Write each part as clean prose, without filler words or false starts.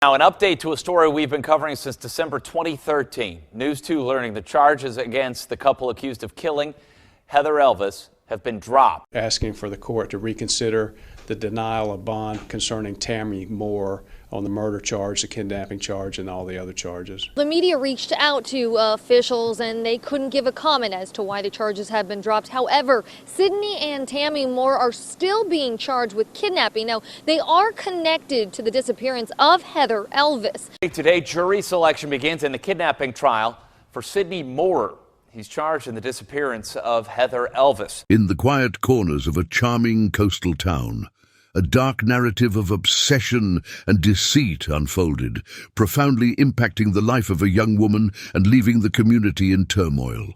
Now, an update to a story we've been covering since December 2013. News 2 learning the charges against the couple accused of killing Heather Elvis have been dropped. Asking for the court to reconsider the denial of bond concerning Tammy Moorer on the murder charge, the kidnapping charge, and all the other charges. The media reached out to officials and they couldn't give a comment as to why the charges have been dropped. However, Sidney and Tammy Moorer are still being charged with kidnapping. Now, they are connected to the disappearance of Heather Elvis. Today, jury selection begins in the kidnapping trial for Sidney Moorer. He's charged in the disappearance of Heather Elvis. In the quiet corners of a charming coastal town, a dark narrative of obsession and deceit unfolded, profoundly impacting the life of a young woman and leaving the community in turmoil.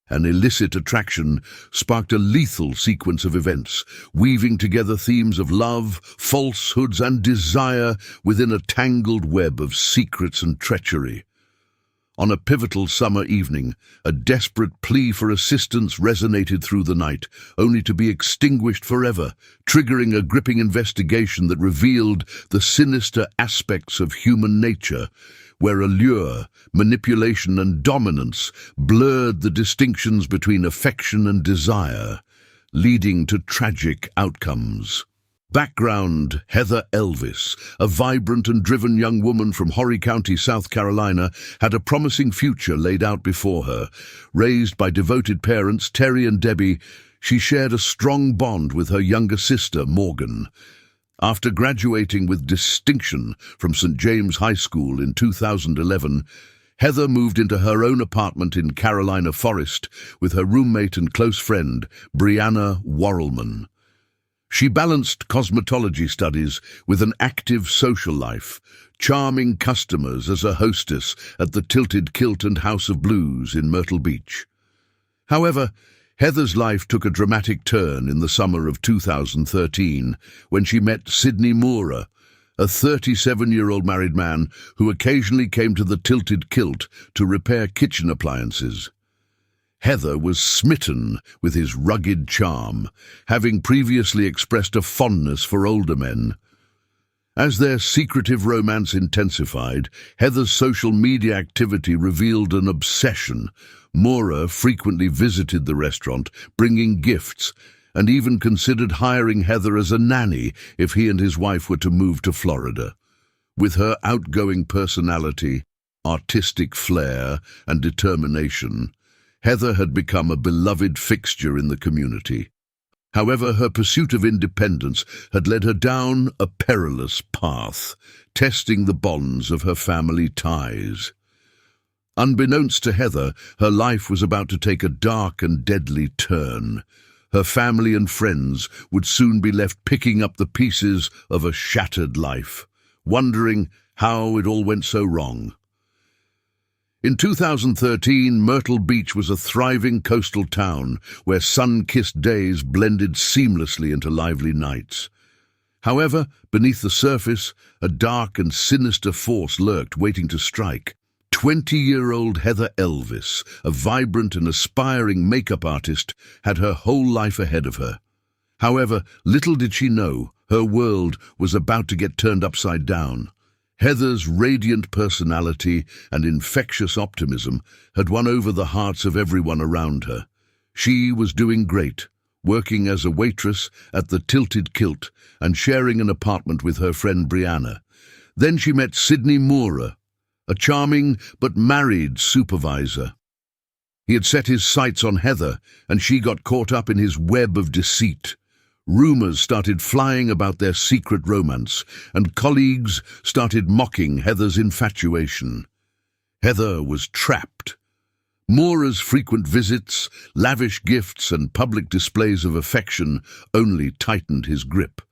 An illicit attraction sparked a lethal sequence of events, weaving together themes of love, falsehoods, and desire within a tangled web of secrets and treachery. On a pivotal summer evening, a desperate plea for assistance resonated through the night, only to be extinguished forever, triggering a gripping investigation that revealed the sinister aspects of human nature, where allure, manipulation, and dominance blurred the distinctions between affection and desire, leading to tragic outcomes. Background: Heather Elvis, a vibrant and driven young woman from Horry County, South Carolina, had a promising future laid out before her. Raised by devoted parents, Terry and Debbie, she shared a strong bond with her younger sister, Morgan. After graduating with distinction from St. James High School in 2011, Heather moved into her own apartment in Carolina Forest with her roommate and close friend, Brianna Warrelman. She balanced cosmetology studies with an active social life, charming customers as a hostess at the Tilted Kilt and House of Blues in Myrtle Beach. However, Heather's life took a dramatic turn in the summer of 2013 when she met Sidney Moorer, a 37-year-old married man who occasionally came to the Tilted Kilt to repair kitchen appliances. Heather was smitten with his rugged charm, having previously expressed a fondness for older men. As their secretive romance intensified, Heather's social media activity revealed an obsession. Moorer frequently visited the restaurant, bringing gifts, and even considered hiring Heather as a nanny if he and his wife were to move to Florida. With her outgoing personality, artistic flair, and determination, Heather had become a beloved fixture in the community. However, her pursuit of independence had led her down a perilous path, testing the bonds of her family ties. Unbeknownst to Heather, her life was about to take a dark and deadly turn. Her family and friends would soon be left picking up the pieces of a shattered life, wondering how it all went so wrong. In 2013, Myrtle Beach was a thriving coastal town where sun-kissed days blended seamlessly into lively nights. However, beneath the surface, a dark and sinister force lurked, waiting to strike. 20-year-old Heather Elvis, a vibrant and aspiring makeup artist, had her whole life ahead of her. However, little did she know, her world was about to get turned upside down. Heather's radiant personality and infectious optimism had won over the hearts of everyone around her. She was doing great, working as a waitress at the Tilted Kilt and sharing an apartment with her friend Brianna. Then she met Sidney Moorer, a charming but married supervisor. He had set his sights on Heather, and she got caught up in his web of deceit. Rumors started flying about their secret romance, and colleagues started mocking Heather's infatuation. Heather was trapped. Moorer's frequent visits, lavish gifts, and public displays of affection only tightened his grip.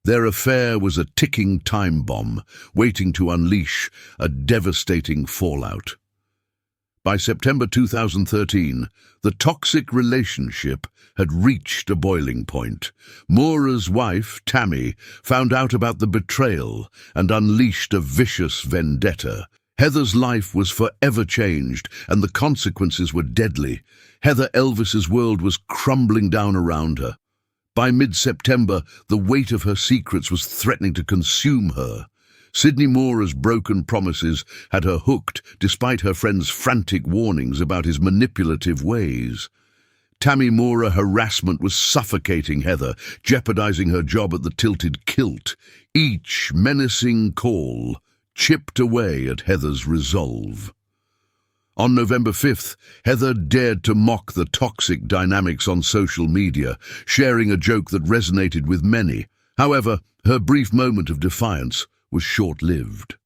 Their affair was a ticking time bomb, waiting to unleash a devastating fallout. By September 2013, the toxic relationship had reached a boiling point. Moorer's wife, Tammy, found out about the betrayal and unleashed a vicious vendetta. Heather's life was forever changed, and the consequences were deadly. Heather Elvis's world was crumbling down around her. By mid-September, the weight of her secrets was threatening to consume her. Sidney Moorer's broken promises had her hooked despite her friend's frantic warnings about his manipulative ways. Tammy Moorer harassment was suffocating Heather, jeopardizing her job at the Tilted Kilt. Each menacing call chipped away at Heather's resolve. On November 5th, Heather dared to mock the toxic dynamics on social media, sharing a joke that resonated with many. However, her brief moment of defiance was short-lived.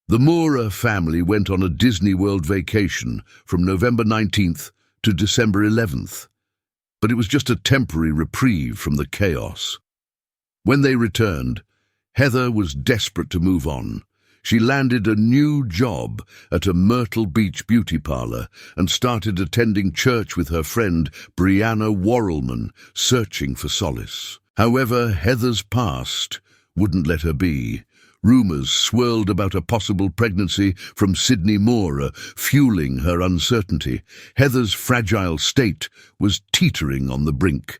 The Moorer family went on a Disney World vacation from November 19th to December 11th, but it was just a temporary reprieve from the chaos. When they returned, Heather was desperate to move on. She landed a new job at a Myrtle Beach beauty parlor and started attending church with her friend Brianna Warrelman, searching for solace. However, Heather's past wouldn't let her be. Rumors swirled about a possible pregnancy from Sidney Moorer, fueling her uncertainty. Heather's fragile state was teetering on the brink.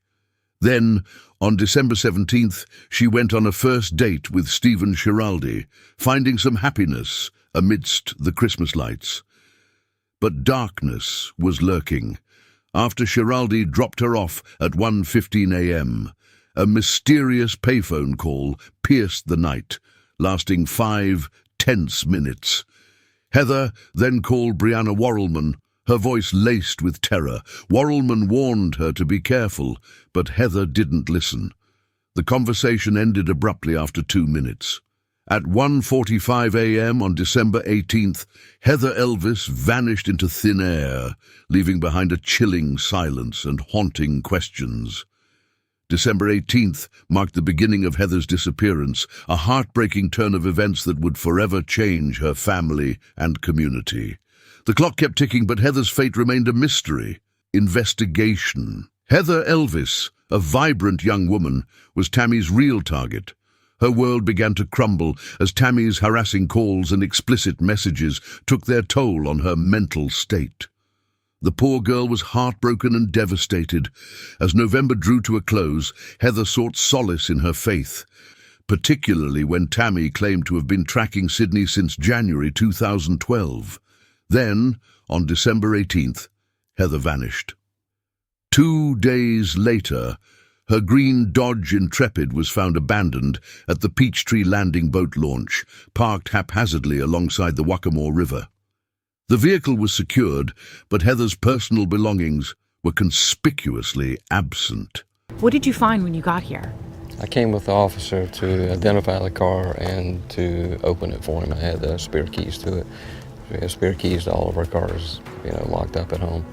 Then, on December 17th, she went on a first date with Stephen Schiraldi, finding some happiness amidst the Christmas lights. But darkness was lurking. After Schiraldi dropped her off at 1:15 a.m., a mysterious payphone call pierced the night, lasting 5 tense minutes. Heather then called Brianna Warrelman, her voice laced with terror. Warrelman warned her to be careful, but Heather didn't listen. The conversation ended abruptly after 2 minutes. At 1:45 a.m. on December 18th, Heather Elvis vanished into thin air, leaving behind a chilling silence and haunting questions. December 18th marked the beginning of Heather's disappearance, a heartbreaking turn of events that would forever change her family and community. The clock kept ticking, but Heather's fate remained a mystery. Investigation. Heather Elvis, a vibrant young woman, was Tammy's real target. Her world began to crumble as Tammy's harassing calls and explicit messages took their toll on her mental state. The poor girl was heartbroken and devastated. As November drew to a close, Heather sought solace in her faith, particularly when Tammy claimed to have been tracking Sidney since January 2012. Then, on December 18th, Heather vanished. 2 days later, her green Dodge Intrepid was found abandoned at the Peachtree Landing boat launch, parked haphazardly alongside the Waccamaw River. The vehicle was secured, but Heather's personal belongings were conspicuously absent. What did you find when you got here? I came with the officer to identify the car and to open it for him. I had the spare keys to it. We have spare keys to all of our cars, locked up at home.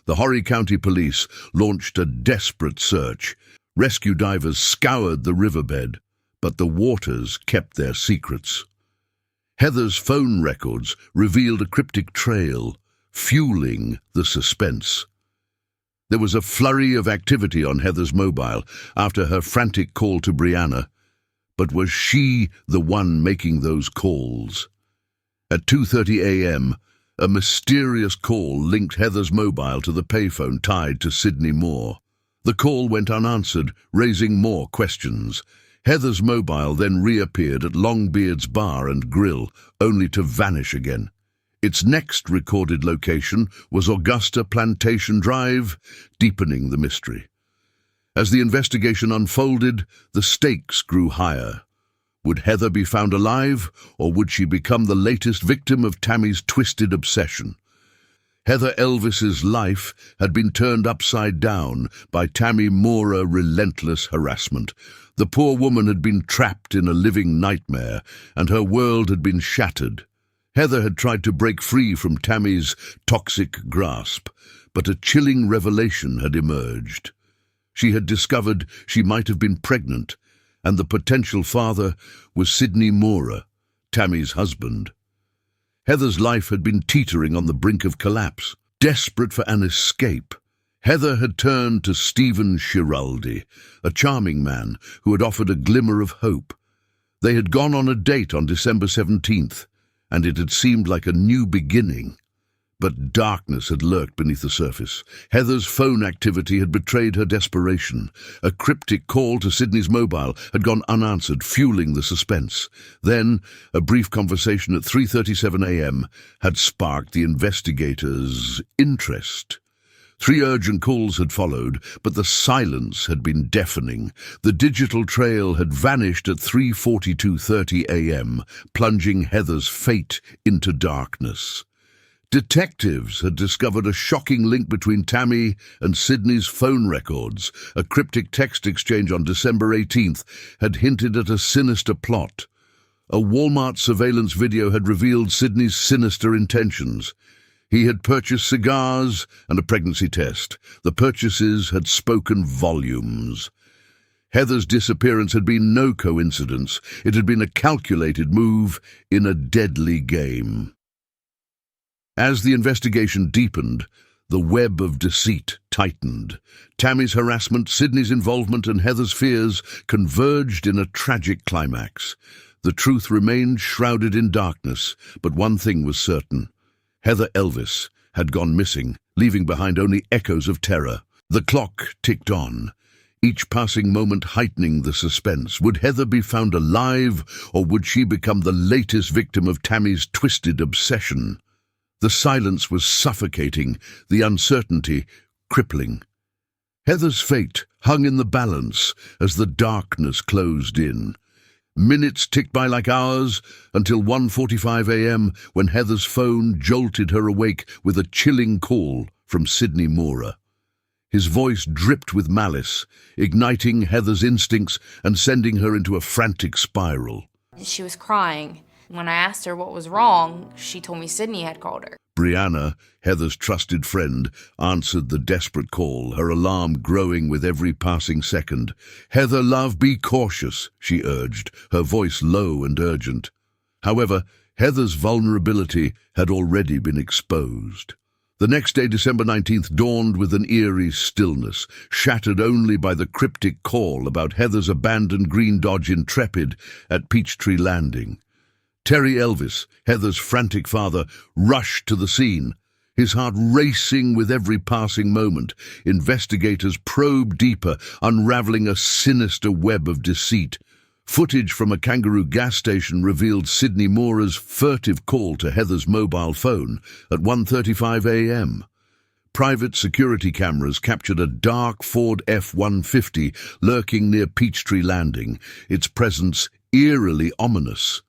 The Horry County Police launched a desperate search. Rescue divers scoured the riverbed, but the waters kept their secrets. Heather's phone records revealed a cryptic trail, fueling the suspense. There was a flurry of activity on Heather's mobile after her frantic call to Brianna, but was she the one making those calls? At 2:30 a.m., a mysterious call linked Heather's mobile to the payphone tied to Sidney Moorer. The call went unanswered, raising more questions. Heather's mobile then reappeared at Longbeard's Bar and Grill, only to vanish again. Its next recorded location was Augusta Plantation Drive, deepening the mystery. As the investigation unfolded, the stakes grew higher. Would Heather be found alive, or would she become the latest victim of Tammy's twisted obsession? Heather Elvis's life had been turned upside down by Tammy Moorer relentless harassment. The poor woman had been trapped in a living nightmare, and her world had been shattered. Heather had tried to break free from Tammy's toxic grasp, but a chilling revelation had emerged. She had discovered she might have been pregnant, and the potential father was Sidney Moorer, Tammy's husband. Heather's life had been teetering on the brink of collapse. Desperate for an escape, Heather had turned to Stephen Schiraldi, a charming man who had offered a glimmer of hope. They had gone on a date on December 17th, and it had seemed like a new beginning. But darkness had lurked beneath the surface. Heather's phone activity had betrayed her desperation. A cryptic call to Sidney's mobile had gone unanswered, fueling the suspense. Then, a brief conversation at 3:37 a.m. had sparked the investigators' interest. 3 urgent calls had followed, but the silence had been deafening. The digital trail had vanished at 3:42:30 a.m., plunging Heather's fate into darkness. Detectives had discovered a shocking link between Tammy and Sidney's phone records. A cryptic text exchange on December 18th had hinted at a sinister plot. A Walmart surveillance video had revealed Sidney's sinister intentions. He had purchased cigars and a pregnancy test. The purchases had spoken volumes. Heather's disappearance had been no coincidence. It had been a calculated move in a deadly game. As the investigation deepened, the web of deceit tightened. Tammy's harassment, Sidney's involvement, and Heather's fears converged in a tragic climax. The truth remained shrouded in darkness, but one thing was certain. Heather Elvis had gone missing, leaving behind only echoes of terror. The clock ticked on, each passing moment heightening the suspense. Would Heather be found alive, or would she become the latest victim of Tammy's twisted obsession? The silence was suffocating, the uncertainty crippling. Heather's fate hung in the balance as the darkness closed in. Minutes ticked by like hours until 1:45 a.m. when Heather's phone jolted her awake with a chilling call from Sidney Moorer. His voice dripped with malice, igniting Heather's instincts and sending her into a frantic spiral. She was crying. When I asked her what was wrong, she told me Sidney had called her. Brianna, Heather's trusted friend, answered the desperate call, her alarm growing with every passing second. "Heather, love, be cautious," she urged, her voice low and urgent. However, Heather's vulnerability had already been exposed. The next day, December 19th, dawned with an eerie stillness, shattered only by the cryptic call about Heather's abandoned green Dodge Intrepid at Peachtree Landing. Terry Elvis, Heather's frantic father, rushed to the scene, his heart racing with every passing moment. Investigators probed deeper, unraveling a sinister web of deceit. Footage from a Kangaroo gas station revealed Sidney Moorer's furtive call to Heather's mobile phone at 1:35 a.m. Private security cameras captured a dark Ford F-150 lurking near Peachtree Landing, its presence eerily ominous.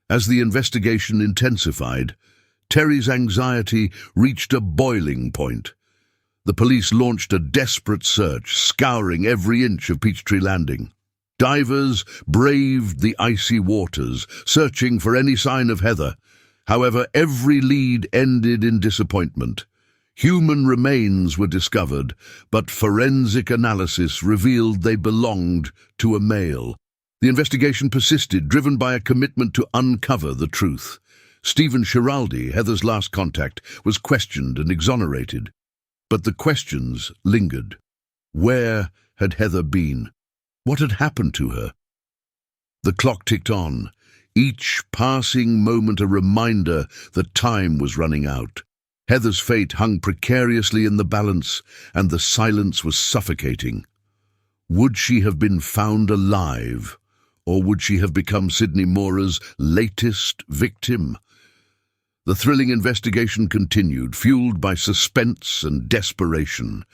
As the investigation intensified, Terry's anxiety reached a boiling point. The police launched a desperate search, scouring every inch of Peachtree Landing. Divers braved the icy waters, searching for any sign of Heather. However, every lead ended in disappointment. Human remains were discovered, but forensic analysis revealed they belonged to a male. The investigation persisted, driven by a commitment to uncover the truth. Stephen Schiraldi, Heather's last contact, was questioned and exonerated. But the questions lingered. Where had Heather been? What had happened to her? The clock ticked on, each passing moment a reminder that time was running out. Heather's fate hung precariously in the balance, and the silence was suffocating. Would she have been found alive? Or would she have become Sidney Moorer's latest victim? The thrilling investigation continued, fueled by suspense and desperation.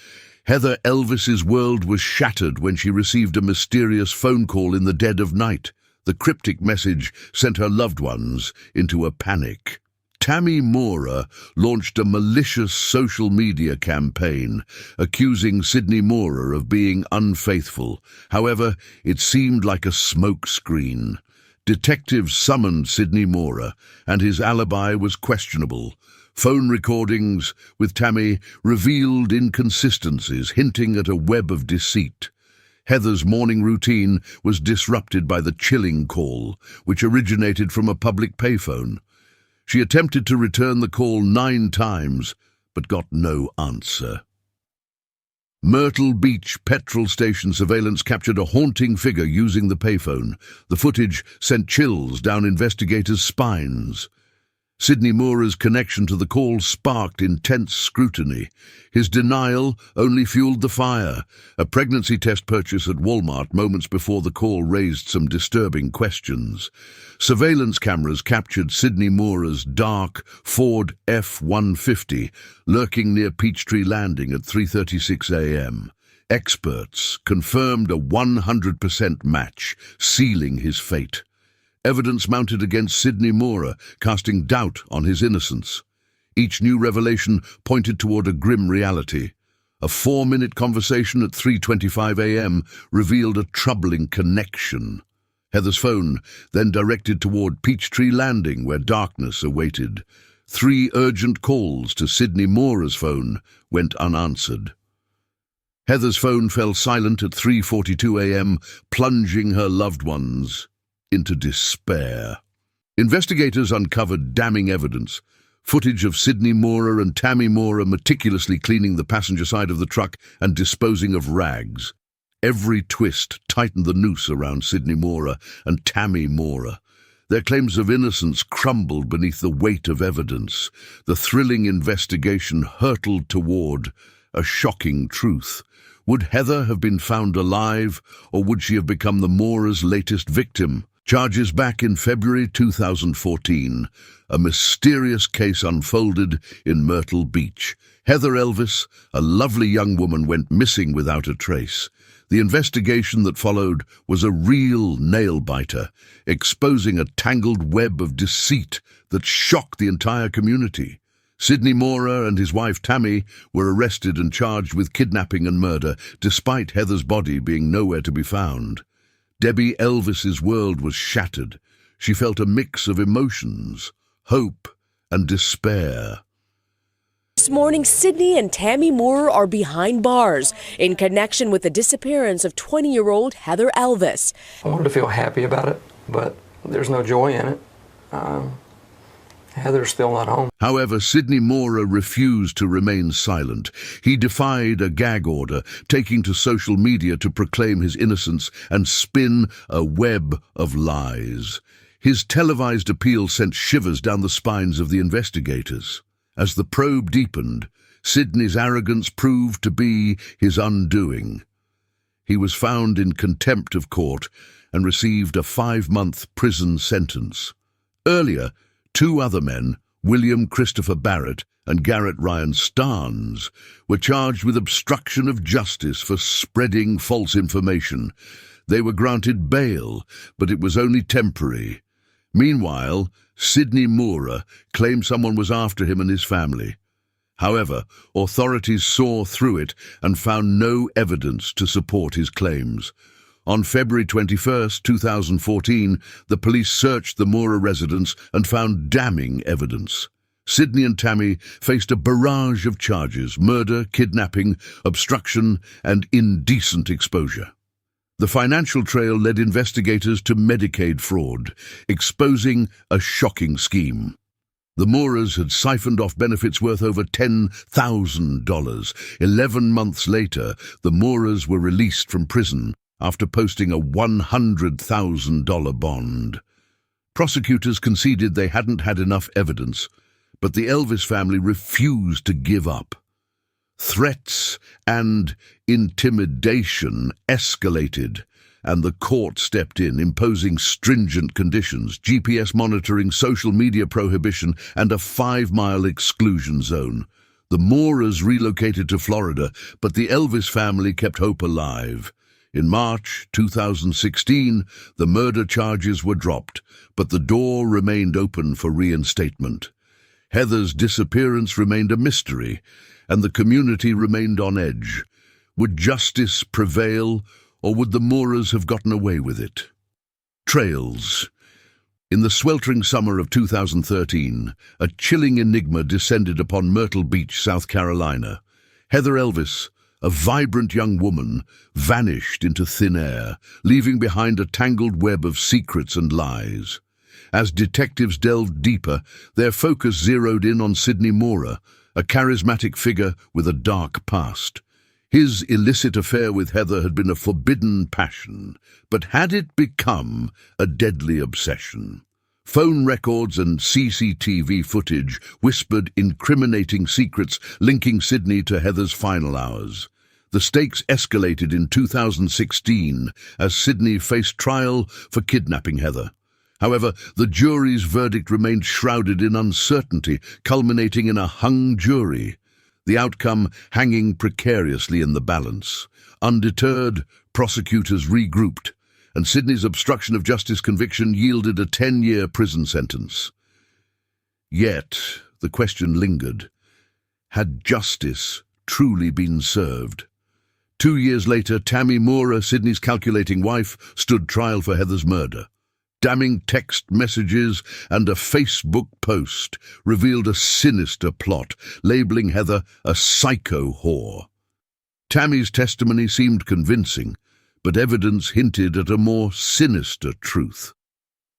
Heather Elvis's world was shattered when she received a mysterious phone call in the dead of night. The cryptic message sent her loved ones into a panic. Tammy Moorer launched a malicious social media campaign, accusing Sidney Moorer of being unfaithful. However, it seemed like a smokescreen. Detectives summoned Sidney Moorer, and his alibi was questionable. Phone recordings with Tammy revealed inconsistencies, hinting at a web of deceit. Heather's morning routine was disrupted by the chilling call, which originated from a public payphone. She attempted to return the call 9 times, but got no answer. Myrtle Beach petrol station surveillance captured a haunting figure using the payphone. The footage sent chills down investigators' spines. Sidney Moorer's connection to the call sparked intense scrutiny. His denial only fueled the fire. A pregnancy test purchase at Walmart moments before the call raised some disturbing questions. Surveillance cameras captured Sidney Moorer's dark Ford F-150 lurking near Peachtree Landing at 3:36 a.m. Experts confirmed a 100% match, sealing his fate. Evidence mounted against Sidney Moorer, casting doubt on his innocence. Each new revelation pointed toward a grim reality. A 4-minute conversation at 3:25 a.m. revealed a troubling connection. Heather's phone then directed toward Peachtree Landing, where darkness awaited. 3 urgent calls to Sidney Moorer's phone went unanswered. Heather's phone fell silent at 3:42 a.m., plunging her loved ones into despair. Investigators uncovered damning evidence. Footage of Sidney Moorer and Tammy Moorer meticulously cleaning the passenger side of the truck and disposing of rags. Every twist tightened the noose around Sidney Moorer and Tammy Moorer. Their claims of innocence crumbled beneath the weight of evidence. The thrilling investigation hurtled toward a shocking truth. Would Heather have been found alive, or would she have become the Moorers' latest victim? Charges back in February 2014. A mysterious case unfolded in Myrtle Beach. Heather Elvis, a lovely young woman, went missing without a trace. The investigation that followed was a real nail-biter, exposing a tangled web of deceit that shocked the entire community. Sidney Moorer and his wife Tammy were arrested and charged with kidnapping and murder, despite Heather's body being nowhere to be found. Debbie Elvis's world was shattered. She felt a mix of emotions, hope and despair. This morning, Sidney and Tammy Moorer are behind bars in connection with the disappearance of 20-year-old Heather Elvis. I wanted to feel happy about it, but there's no joy in it. Heather's still not home. However, Sidney Moorer refused to remain silent. He defied a gag order, taking to social media to proclaim his innocence and spin a web of lies. His televised appeal sent shivers down the spines of the investigators. As the probe deepened, Sidney's arrogance proved to be his undoing. He was found in contempt of court and received a 5-month prison sentence. Earlier, 2 other men, William Christopher Barrett and Garrett Ryan Starnes, were charged with obstruction of justice for spreading false information. They were granted bail, but it was only temporary. Meanwhile, Sidney Moorer claimed someone was after him and his family. However, authorities saw through it and found no evidence to support his claims. On February 21, 2014, the police searched the Moorer residence and found damning evidence. Sidney and Tammy faced a barrage of charges: murder, kidnapping, obstruction, and indecent exposure. The financial trail led investigators to Medicaid fraud, exposing a shocking scheme. The Moorers had siphoned off benefits worth over $10,000. 11 months later, the Moorers were released from prison after posting a $100,000 bond. Prosecutors conceded they hadn't had enough evidence, but the Elvis family refused to give up. Threats and intimidation escalated, and the court stepped in, imposing stringent conditions: GPS monitoring, social media prohibition, and a 5-mile exclusion zone. The Moorers relocated to Florida, but the Elvis family kept hope alive. In March 2016, the murder charges were dropped, but the door remained open for reinstatement. Heather's disappearance remained a mystery, and the community remained on edge. Would justice prevail, or would the Moorers have gotten away with it? Trails. In the sweltering summer of 2013, a chilling enigma descended upon Myrtle Beach, South Carolina. Heather Elvis, a vibrant young woman, vanished into thin air, leaving behind a tangled web of secrets and lies. As detectives delved deeper, their focus zeroed in on Sidney Moorer, a charismatic figure with a dark past. His illicit affair with Heather had been a forbidden passion, but had it become a deadly obsession? Phone records and CCTV footage whispered incriminating secrets linking Sidney to Heather's final hours. The stakes escalated in 2016 as Sidney faced trial for kidnapping Heather. However, the jury's verdict remained shrouded in uncertainty, culminating in a hung jury, the outcome hanging precariously in the balance. Undeterred, prosecutors regrouped, and Sidney's obstruction of justice conviction yielded a 10-year prison sentence. Yet, the question lingered. Had justice truly been served? 2 years later, Tammy Moorer, Sidney's calculating wife, stood trial for Heather's murder. Damning text messages and a Facebook post revealed a sinister plot, labeling Heather a psycho whore. Tammy's testimony seemed convincing, but evidence hinted at a more sinister truth.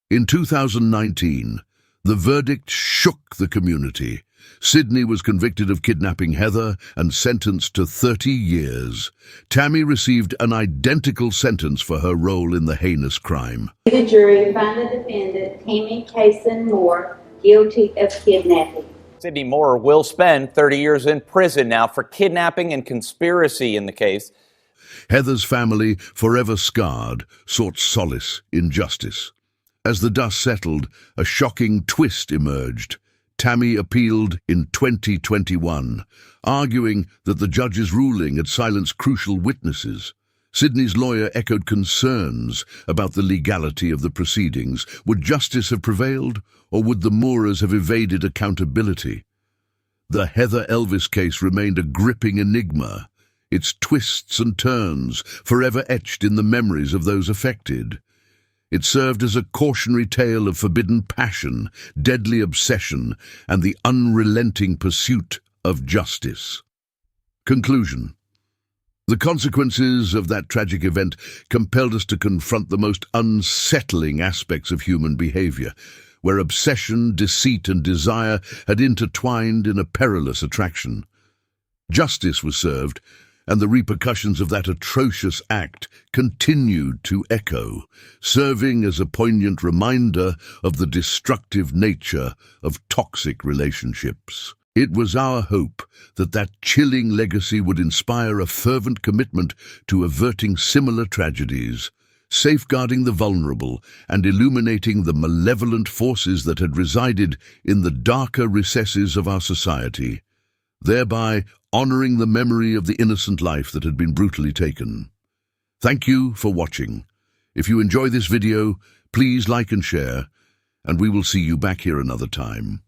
In 2019, the verdict shook the community. Sidney was convicted of kidnapping Heather and sentenced to 30 years. Tammy received an identical sentence for her role in the heinous crime. The jury found the defendant, Tammy Moorer, guilty of kidnapping. Sidney Moorer will spend 30 years in prison now for kidnapping and conspiracy in the case. Heather's family, forever scarred, sought solace in justice. As the dust settled, a shocking twist emerged. Tammy appealed in 2021, arguing that the judge's ruling had silenced crucial witnesses. Sidney's lawyer echoed concerns about the legality of the proceedings. Would justice have prevailed, or would the Moorers have evaded accountability? The Heather Elvis case remained a gripping enigma, its twists and turns forever etched in the memories of those affected. It served as a cautionary tale of forbidden passion, deadly obsession, and the unrelenting pursuit of justice. Conclusion. The consequences of that tragic event compelled us to confront the most unsettling aspects of human behavior, where obsession, deceit, and desire had intertwined in a perilous attraction. Justice was served, and the repercussions of that atrocious act continued to echo, serving as a poignant reminder of the destructive nature of toxic relationships. It was our hope that that chilling legacy would inspire a fervent commitment to averting similar tragedies, safeguarding the vulnerable, and illuminating the malevolent forces that had resided in the darker recesses of our society, thereby honoring the memory of the innocent life that had been brutally taken. Thank you for watching. If you enjoy this video, please like and share, and we will see you back here another time.